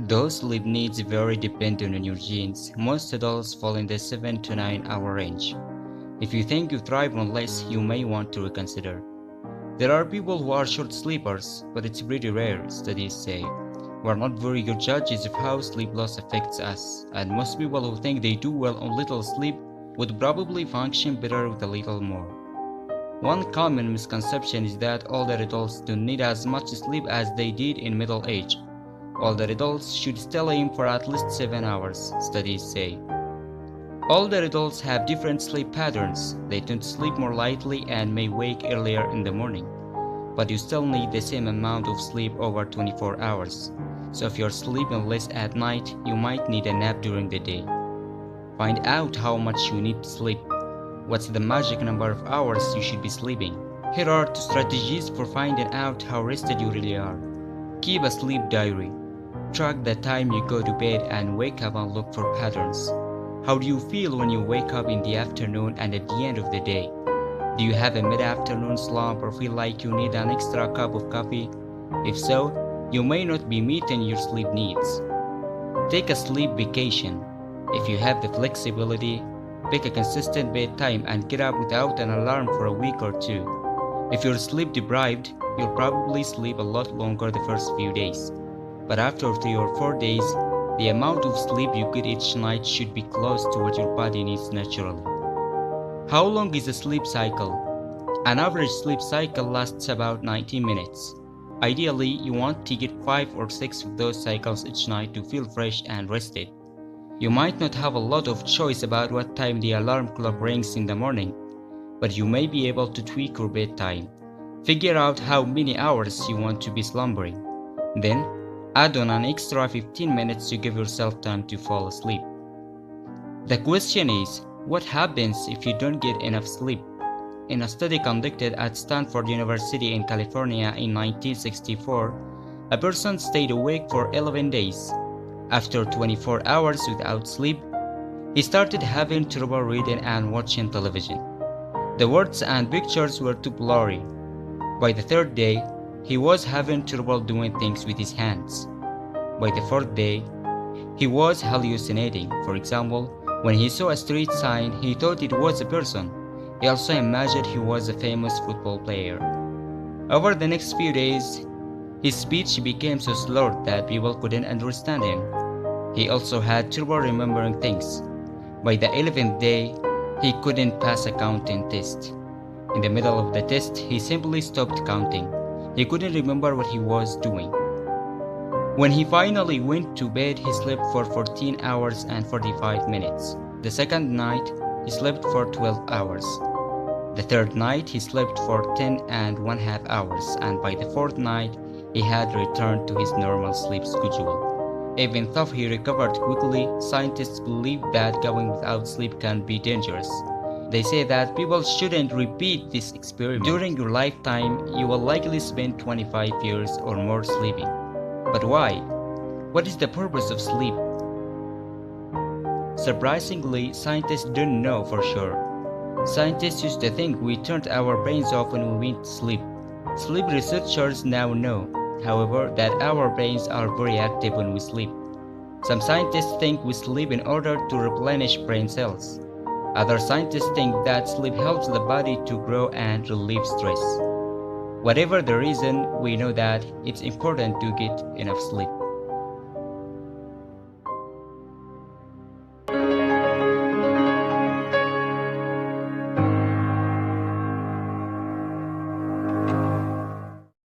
Those sleep needs vary depending on your genes. Most adults fall in the 7 to 9 hour range. If you think you thrive on less, you may want to reconsider. There are people who are short sleepers, but it's pretty rare, studies say. We're not very good judges of how sleep loss affects us, and most people who think they do well on little sleep would probably function better with a little more. One common misconception is that older adults don't need as much sleep as they did in middle age. Older adults should still aim for at least 7 hours, studies say. Older adults have different sleep patterns. They tend to sleep more lightly and may wake earlier in the morning. But you still need the same amount of sleep over 24 hours. So if you're sleeping less at night, you might need a nap during the day. Find out how much you need to sleep. What's the magic number of hours you should be sleeping? Here are 2 strategies for finding out how rested you really are. Keep a sleep diary. Track the time you go to bed and wake up and look for patterns. How do you feel when you wake up in the afternoon and at the end of the day? Do you have a mid-afternoon slump or feel like you need an extra cup of coffee? If so, you may not be meeting your sleep needs. Take a sleep vacation. If you have the flexibility, pick a consistent bedtime and get up without an alarm for a week or 2. If you're sleep deprived, you'll probably sleep a lot longer the first few days. But after 3 or 4 days, the amount of sleep you get each night should be close to what your body needs naturally. How long is a sleep cycle? An average sleep cycle lasts about 90 minutes. Ideally, you want to get 5 or 6 of those cycles each night to feel fresh and rested. You might not have a lot of choice about what time the alarm clock rings in the morning, but you may be able to tweak your bedtime. Figure out how many hours you want to be slumbering. Then, add on an extra 15 minutes to give yourself time to fall asleep. The question is, what happens if you don't get enough sleep? In a study conducted at Stanford University in California in 1964, a person stayed awake for 11 days. After 24 hours without sleep, he started having trouble reading and watching television. The words and pictures were too blurry. By the 3rd day, he was having trouble doing things with his hands. By the 4th day, he was hallucinating. For example, when he saw a street sign, he thought it was a person. He also imagined he was a famous football player. Over the next few days, his speech became so slurred that people couldn't understand him. He also had trouble remembering things. By the 11th day, he couldn't pass a counting test. In the middle of the test, he simply stopped counting. He couldn't remember what he was doing. When he finally went to bed, he slept for 14 hours and 45 minutes. The second night, he slept for 12 hours. The third night, he slept for 10.5 hours, and by the 4th night, he had returned to his normal sleep schedule. Even though he recovered quickly, scientists believe that going without sleep can be dangerous. They say that people shouldn't repeat this experiment. During your lifetime, you will likely spend 25 years or more sleeping. But why? What is the purpose of sleep? Surprisingly, scientists don't know for sure. Scientists used to think we turned our brains off when we went to sleep. Sleep researchers now know, however, that our brains are very active when we sleep. Some scientists think we sleep in order to replenish brain cells. Other scientists think that sleep helps the body to grow and relieve stress. Whatever the reason, we know that it's important to get enough sleep.